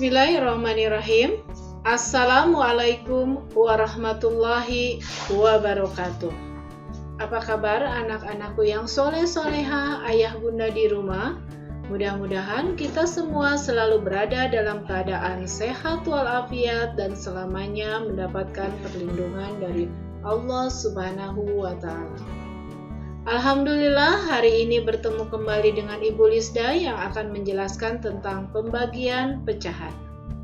Bismillahirrahmanirrahim. Assalamualaikum warahmatullahi wabarakatuh. Apa kabar anak-anakku yang soleh-soleha, ayah bunda di rumah? Mudah-mudahan kita semua selalu berada dalam keadaan sehat walafiat dan selamanya mendapatkan perlindungan dari Allah Subhanahu wa Ta'ala. Alhamdulillah, hari ini bertemu kembali dengan Ibu Lisda yang akan menjelaskan tentang pembagian pecahan.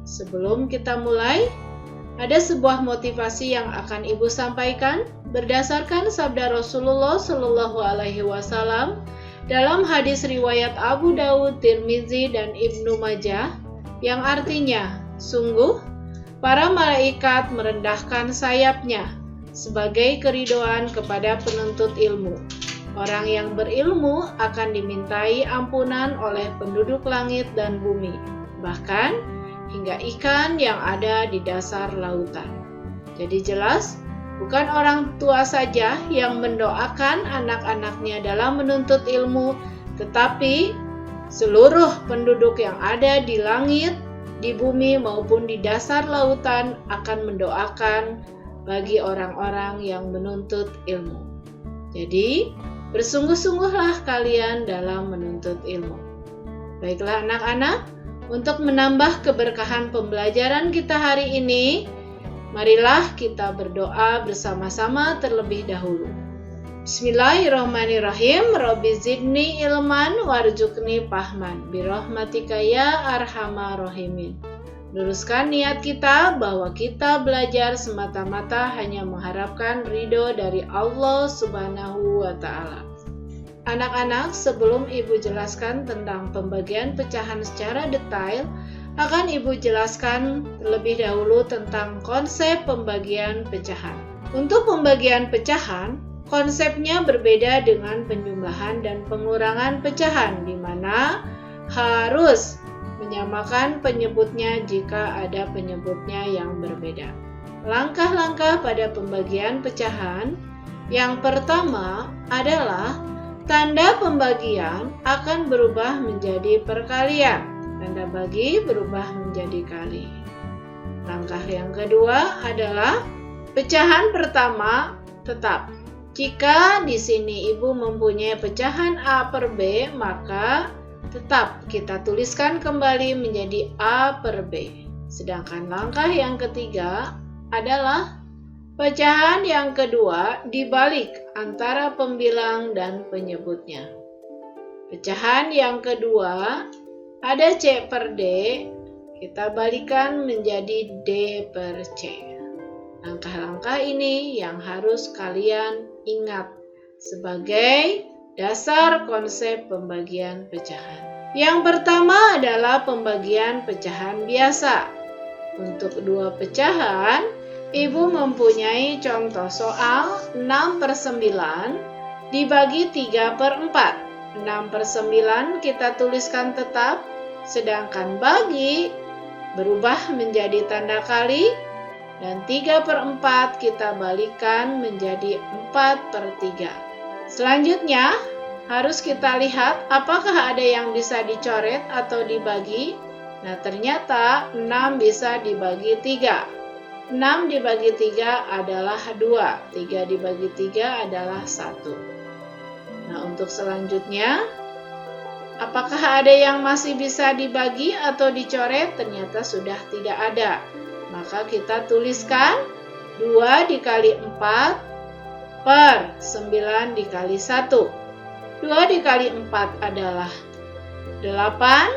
Sebelum kita mulai, ada sebuah motivasi yang akan Ibu sampaikan berdasarkan sabda Rasulullah Shallallahu Alaihi Wasallam dalam hadis riwayat Abu Dawud, Tirmizi, dan Ibnu Majah yang artinya, sungguh para malaikat merendahkan sayapnya sebagai keridhaan kepada penuntut ilmu. Orang yang berilmu akan dimintai ampunan oleh penduduk langit dan bumi, bahkan hingga ikan yang ada di dasar lautan. Jadi jelas, bukan orang tua saja yang mendoakan anak-anaknya dalam menuntut ilmu, tetapi seluruh penduduk yang ada di langit, di bumi maupun di dasar lautan akan mendoakan bagi orang-orang yang menuntut ilmu. Jadi, bersungguh-sungguhlah kalian dalam menuntut ilmu. Baiklah anak-anak, untuk menambah keberkahan pembelajaran kita hari ini, marilah kita berdoa bersama-sama terlebih dahulu. Bismillahirrahmanirrahim. Rabbi zidni ilman warzuqni fahman birahmatika ya arhamar rahimin. Luruskan niat kita bahwa kita belajar semata-mata hanya mengharapkan ridho dari Allah Subhanahu wa Ta'ala. Anak-anak, sebelum Ibu jelaskan tentang pembagian pecahan secara detail, akan Ibu jelaskan terlebih dahulu tentang konsep pembagian pecahan. Untuk pembagian pecahan, konsepnya berbeda dengan penjumlahan dan pengurangan pecahan, di mana harus menyamakan penyebutnya jika ada penyebutnya yang berbeda. Langkah-langkah pada pembagian pecahan yang pertama adalah tanda pembagian akan berubah menjadi perkalian. Tanda bagi berubah menjadi kali. Langkah yang kedua adalah pecahan pertama tetap. Jika di sini Ibu mempunyai pecahan A per B, maka tetap kita tuliskan kembali menjadi A per B. Sedangkan langkah yang ketiga adalah pecahan yang kedua dibalik antara pembilang dan penyebutnya. Pecahan yang kedua ada C per D, kita balikan menjadi D per C. Langkah-langkah ini yang harus kalian ingat sebagai dasar konsep pembagian pecahan. Yang pertama adalah pembagian pecahan biasa. Untuk dua pecahan, Ibu mempunyai contoh soal 6 per 9 dibagi 3 per 4. 6 per 9 kita tuliskan tetap, sedangkan bagi berubah menjadi tanda kali, dan 3 per 4 kita balikan menjadi 4 per 3. Selanjutnya, harus kita lihat apakah ada yang bisa dicoret atau dibagi. Nah, ternyata 6 bisa dibagi 3. 6 dibagi 3 adalah 2. 3 dibagi 3 adalah 1. Nah, untuk selanjutnya, apakah ada yang masih bisa dibagi atau dicoret? Ternyata sudah tidak ada. Maka kita tuliskan 2 dikali 4 per 9 dikali 1. 2 dikali 4 adalah 8,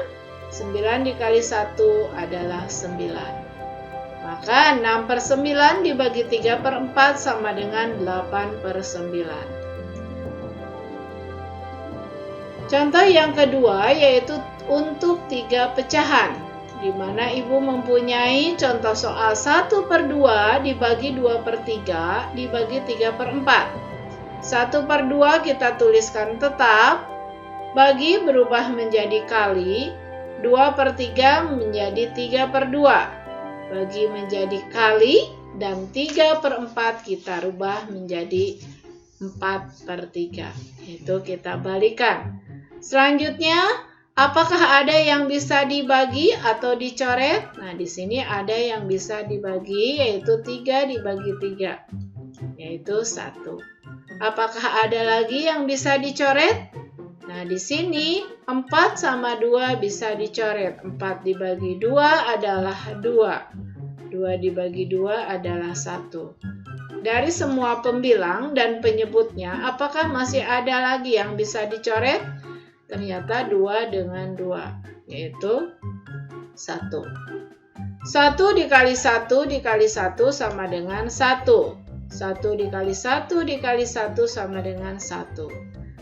9 dikali 1 adalah 9. Maka 6 per 9 dibagi 3 per 4 sama dengan 8 per 9. Contoh yang kedua yaitu untuk 3 pecahan, di mana Ibu mempunyai contoh soal 1 per 2 dibagi 2 per 3 dibagi 3 per 4. 1 per 2 kita tuliskan tetap, bagi berubah menjadi kali, 2 per 3 menjadi 3 per 2. Bagi menjadi kali, dan 3 per 4 kita rubah menjadi 4 per 3. Itu kita balikan. Selanjutnya, Apakah ada yang bisa dibagi atau dicoret? Nah, di sini ada yang bisa dibagi, yaitu 3 dibagi 3, yaitu 1. Apakah ada lagi yang bisa dicoret? Nah, di sini 4 sama 2 bisa dicoret. 4 dibagi 2 adalah 2. 2 dibagi 2 adalah 1. Dari semua pembilang dan penyebutnya, apakah masih ada lagi yang bisa dicoret? Ternyata 2 dengan 2, yaitu 1. 1 dikali 1 dikali 1 sama dengan 1. 1 dikali 1 dikali 1 sama dengan 1.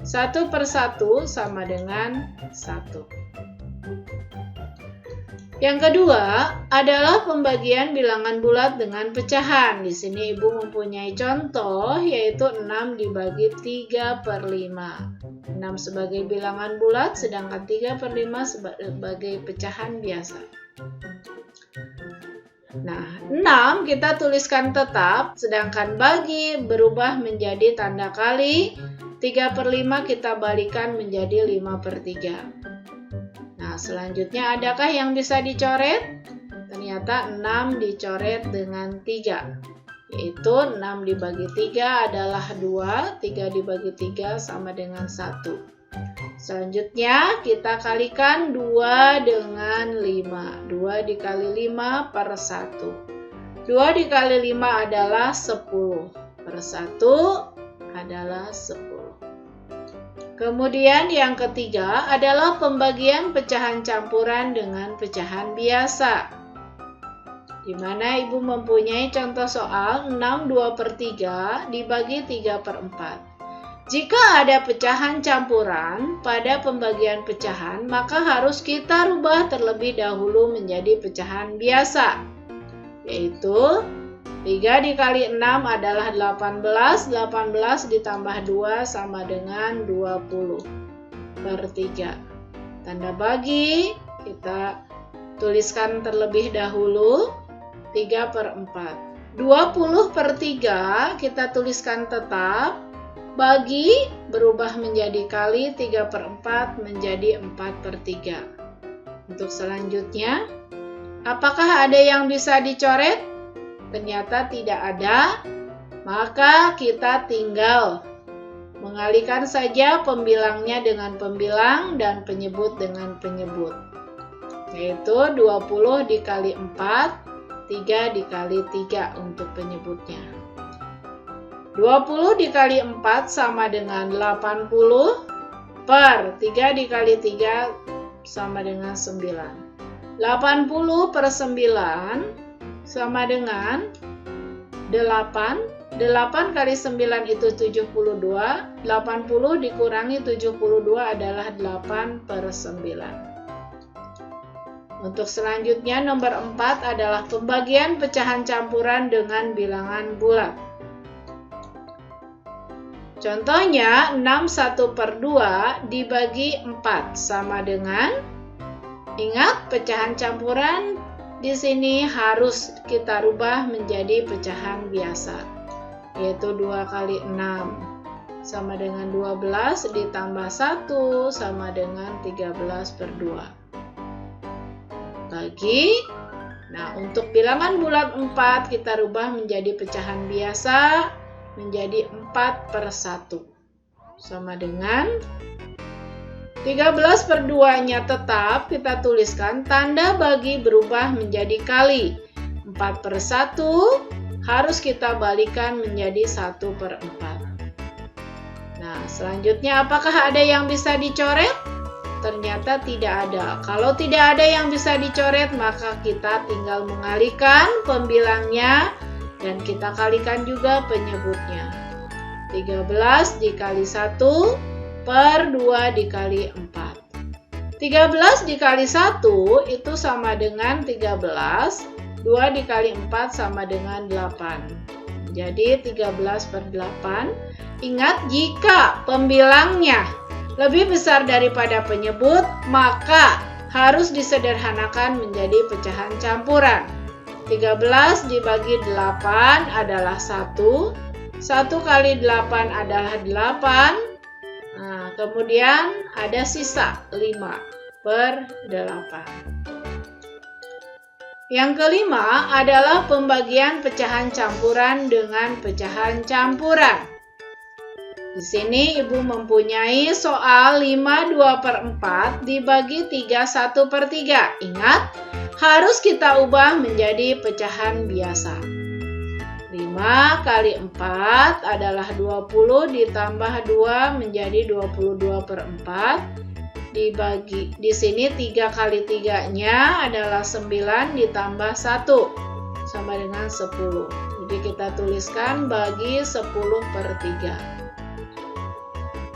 1 per 1 sama dengan 1. Yang kedua adalah pembagian bilangan bulat dengan pecahan. Di sini Ibu mempunyai contoh, yaitu 6 dibagi 3 per 5. 6 sebagai bilangan bulat, sedangkan 3 per 5 sebagai pecahan biasa. Nah, 6 kita tuliskan tetap, sedangkan bagi berubah menjadi tanda kali. 3 per 5 kita balikan menjadi 5 per 3. Nah, selanjutnya adakah yang bisa dicoret? Ternyata 6 dicoret dengan 3. Yaitu 6 dibagi 3 adalah 2, 3 dibagi 3 sama dengan 1. Selanjutnya kita kalikan 2 dengan 5. 2 dikali 5 per 1. 2 dikali 5 adalah 10. Per 1 adalah 10. Kemudian yang ketiga adalah pembagian pecahan campuran dengan pecahan biasa. Di mana Ibu mempunyai contoh soal 6 2 per 3 dibagi 3 per 4. Jika ada pecahan campuran pada pembagian pecahan, maka harus kita rubah terlebih dahulu menjadi pecahan biasa. Yaitu 3 dikali 6 adalah 18, 18 ditambah 2 sama dengan 20 per 3. Tanda bagi kita tuliskan terlebih dahulu 3 per 4. 20 per 3 kita tuliskan tetap, bagi berubah menjadi kali, 3 per 4 menjadi 4 per 3. Untuk selanjutnya, apakah ada yang bisa dicoret? Ternyata tidak ada, maka kita tinggal mengalihkan saja pembilangnya dengan pembilang dan penyebut dengan penyebut. Yaitu 20 dikali 4, 3 dikali 3 untuk penyebutnya. 20 dikali 4 sama dengan 80 per 3 dikali 3 sama dengan 9. 80 per 9 sama dengan 8. 8 kali 9 itu 72. 80 dikurangi 72 adalah 8 per 9. Untuk selanjutnya nomor 4 adalah pembagian pecahan campuran dengan bilangan bulat. Contohnya 6 1 per 2 dibagi 4 sama dengan, ingat pecahan campuran di sini harus kita rubah menjadi pecahan biasa, yaitu 2 kali 6 sama dengan 12 ditambah 1 sama dengan 13 per 2. Bagi, nah untuk bilangan bulat 4 kita rubah menjadi pecahan biasa menjadi 4 per 1 sama dengan 13 per 2-nya tetap kita tuliskan, tanda bagi berubah menjadi kali. 4 per 1 harus kita balikan menjadi 1 per 4. Nah, selanjutnya apakah ada yang bisa dicoret? Ternyata tidak ada. Kalau tidak ada yang bisa dicoret, maka kita tinggal mengalihkan pembilangnya dan kita kalikan juga penyebutnya. 13 dikali 1 per 2 dikali 4. 13 dikali 1 itu sama dengan 13. 2 dikali 4 sama dengan 8. Jadi 13 per 8. Ingat, jika pembilangnya lebih besar daripada penyebut, maka harus disederhanakan menjadi pecahan campuran. 13 dibagi 8 adalah 1. 1 kali 8 adalah 8. Nah, kemudian ada sisa 5 per 8. Yang kelima adalah pembagian pecahan campuran dengan pecahan campuran. Di sini Ibu mempunyai soal 5 2/4 dibagi 3 1/3. Ingat, harus kita ubah menjadi pecahan biasa. 5 kali 4 adalah 20 ditambah 2 menjadi 22/4. Di sini 3 kali 3-nya adalah 9 ditambah 1 sama dengan 10. Jadi kita tuliskan bagi 10/3.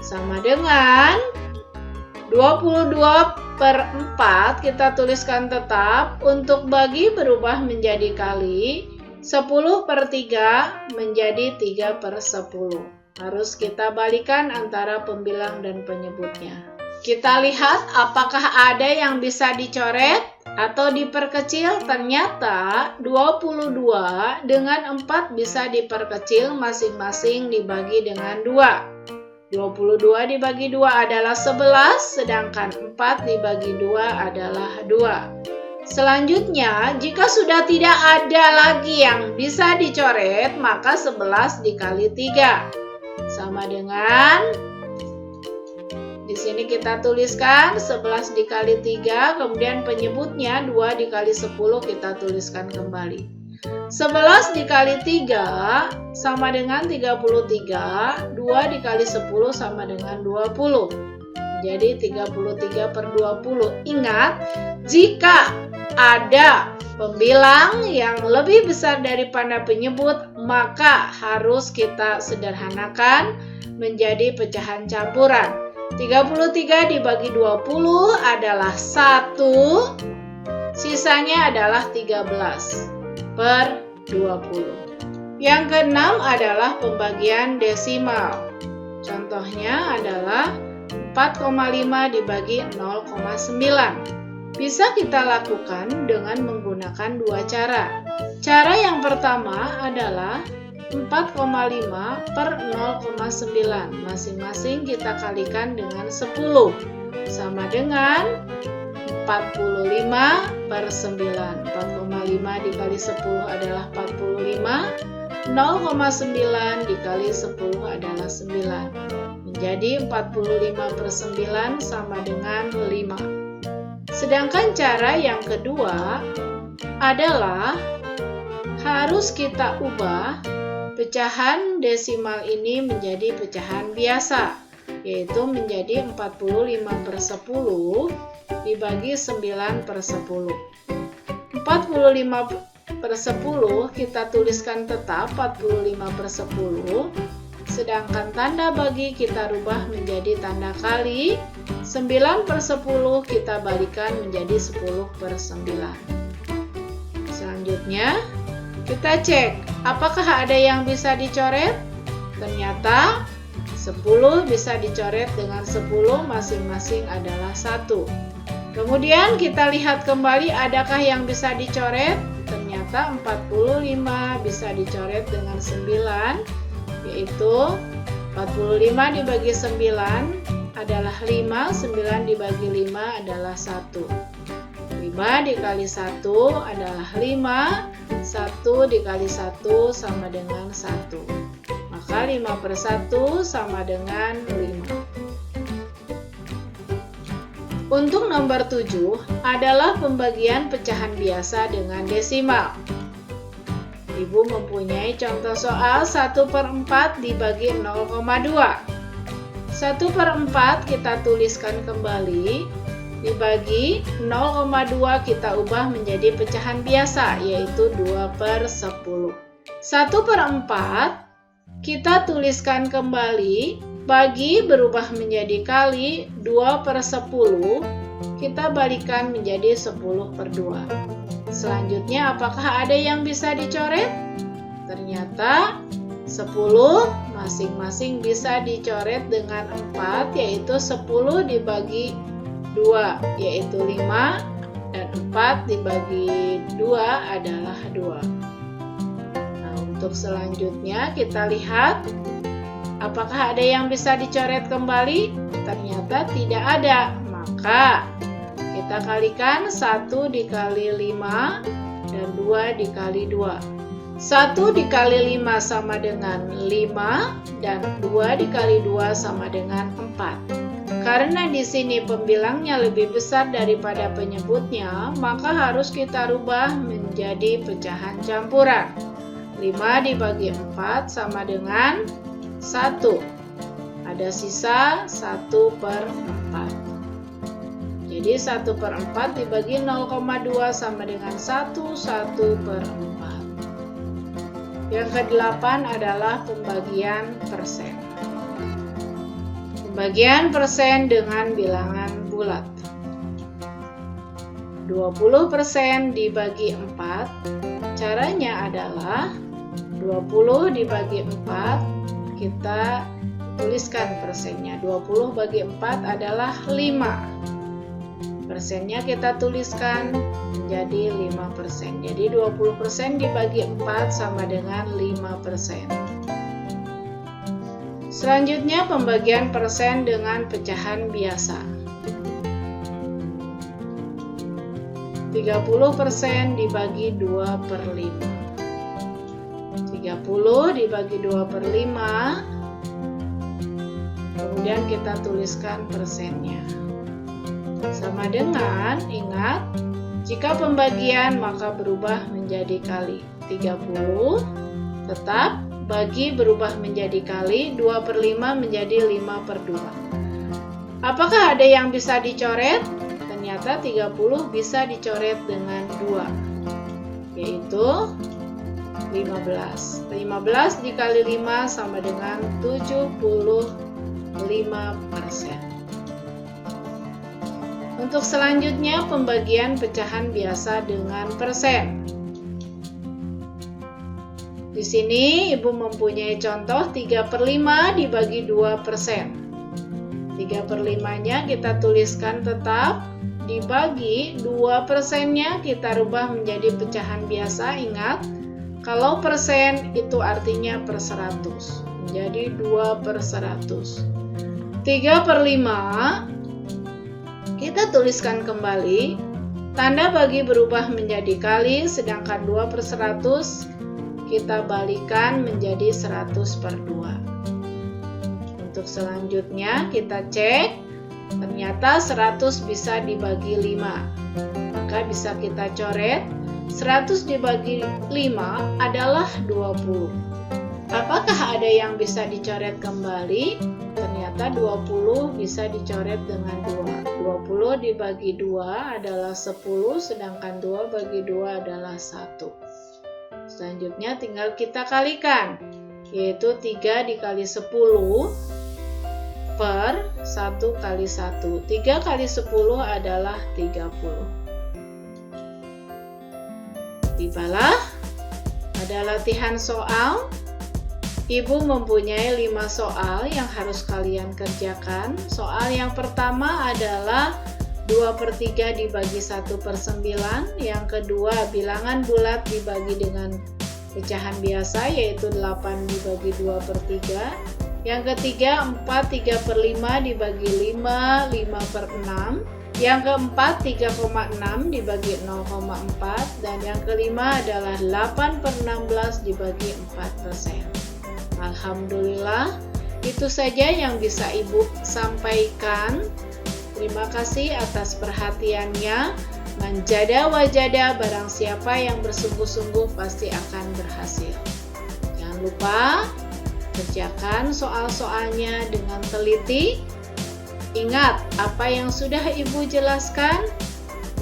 Sama dengan 22/4 kita tuliskan tetap, untuk bagi berubah menjadi kali, 10/3 menjadi 3/10. Harus kita balikan antara pembilang dan penyebutnya. Kita lihat apakah ada yang bisa dicoret atau diperkecil. Ternyata 22 dengan 4 bisa diperkecil, masing-masing dibagi dengan 2. 22 dibagi 2 adalah 11, sedangkan 4 dibagi 2 adalah 2. Selanjutnya, jika sudah tidak ada lagi yang bisa dicoret, maka 11 dikali 3 sama dengan, di sini kita tuliskan 11 dikali 3, kemudian penyebutnya 2 dikali 10 kita tuliskan kembali. 11 dikali 3 sama dengan 33, 2 dikali 10 sama dengan 20. Jadi 33/20. Ingat, jika ada pembilang yang lebih besar daripada penyebut, maka harus kita sederhanakan menjadi pecahan campuran. 33 dibagi 20 adalah 1, sisanya adalah 13/20. Yang keenam adalah pembagian desimal. Contohnya adalah 4,5 dibagi 0,9. Bisa kita lakukan dengan menggunakan dua cara. Cara yang pertama adalah 4,5 per 0,9. Masing-masing kita kalikan dengan 10. Sama dengan 45/9. 4,5 dikali 10 adalah 45. 0,9 dikali 10 adalah 9. Menjadi 45/9 sama dengan 5. Sedangkan cara yang kedua adalah harus kita ubah pecahan desimal ini menjadi pecahan biasa, yaitu menjadi 45/10 dibagi 9/10. 45/10 kita tuliskan tetap 45/10, sedangkan tanda bagi kita rubah menjadi tanda kali. 9/10 kita balikan menjadi 10/9. Selanjutnya kita cek apakah ada yang bisa dicoret. Ternyata 10 bisa dicoret dengan 10, masing-masing adalah 1. Kemudian kita lihat kembali adakah yang bisa dicoret. Ternyata 45 bisa dicoret dengan 9, yaitu 45 dibagi 9 adalah 5, 9 dibagi 5 adalah 1. 5 dikali 1 adalah 5, 1 dikali 1 sama dengan 1. Maka 5/1 sama dengan 5. Untuk nomor 7 adalah pembagian pecahan biasa dengan desimal. Ibu mempunyai contoh soal 1/4 dibagi 0,2. 1/4 kita tuliskan kembali, dibagi 0,2 kita ubah menjadi pecahan biasa, yaitu 2/10. 1/4 kita tuliskan kembali, bagi berubah menjadi kali, 2/10 kita balikan menjadi 10/2. Selanjutnya apakah ada yang bisa dicoret? Ternyata 10 masing-masing bisa dicoret dengan 4, yaitu 10 dibagi 2 yaitu 5, dan 4 dibagi 2 adalah 2. Nah, untuk selanjutnya kita lihat apakah ada yang bisa dicoret kembali. Ternyata tidak ada, maka Kita kalikan 1 dikali 5 dan 2 dikali 2. 1 dikali 5 sama dengan 5 dan 2 dikali 2 sama dengan 4. Karena di sini pembilangnya lebih besar daripada penyebutnya, maka harus kita rubah menjadi pecahan campuran. 5 dibagi 4 sama dengan 1. Ada sisa 1/4. Jadi 1/4 dibagi 0,2 sama dengan 1/4. Yang ke-8 adalah pembagian persen. Pembagian persen dengan bilangan bulat. 20% dibagi 4. Caranya adalah 20 dibagi 4, kita tuliskan persennya. 20 bagi 4 adalah 5. Persennya kita tuliskan menjadi 5%. Jadi 20% dibagi 4 sama dengan 5%. Selanjutnya pembagian persen dengan pecahan biasa. 30% dibagi 2/5. 30 dibagi 2/5. Kemudian kita tuliskan persennya. Sama dengan, ingat, jika pembagian maka berubah menjadi kali. 30 tetap, bagi berubah menjadi kali, 2/5 menjadi 5/2. Apakah ada yang bisa dicoret? Ternyata 30 bisa dicoret dengan 2, yaitu 15. 15 dikali 5 sama dengan 75%. Untuk selanjutnya pembagian pecahan biasa dengan persen. Di sini Ibu mempunyai contoh 3/5 dibagi 2%. 3/5-nya kita tuliskan tetap, dibagi 2%-nya kita rubah menjadi pecahan biasa. Ingat, kalau persen itu artinya per 100. Menjadi 2/100. 3/5 kita tuliskan kembali, tanda bagi berubah menjadi kali, sedangkan 2/100 kita balikan menjadi 100/2. Untuk selanjutnya kita cek, ternyata 100 bisa dibagi 5. Maka bisa kita coret, 100 dibagi 5 adalah 20. Apakah ada yang bisa dicoret kembali? Ternyata 20 bisa dicoret dengan 2. 20 dibagi 2 adalah 10, sedangkan 2 bagi 2 adalah 1. Selanjutnya tinggal kita kalikan, yaitu 3 dikali 10 per 1 kali 1. 3 kali 10 adalah 30. Tibalah pada latihan soal. Ibu mempunyai 5 soal yang harus kalian kerjakan. Soal yang pertama adalah 2/3 dibagi 1/9. Yang kedua, bilangan bulat dibagi dengan pecahan biasa, yaitu 8 dibagi 2/3. Yang ketiga, 4 3/5 dibagi 5, 5/6. Yang keempat, 3,6 dibagi 0,4. Dan yang kelima adalah 8/16 dibagi 4%. Alhamdulillah, itu saja yang bisa Ibu sampaikan. Terima kasih atas perhatiannya. Manjada wajada, barang siapa yang bersungguh-sungguh pasti akan berhasil. Jangan lupa kerjakan soal-soalnya dengan teliti. Ingat apa yang sudah Ibu jelaskan.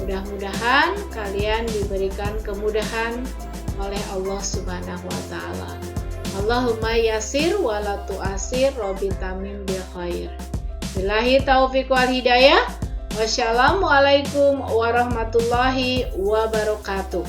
Mudah-mudahan kalian diberikan kemudahan oleh Allah Subhanahu wa Ta'ala. Allahumma yasir wa la tu'asir, Rabbi tamim bil khair. Billahi taufiq wal hidayah. Wassalamualaikum warahmatullahi wabarakatuh.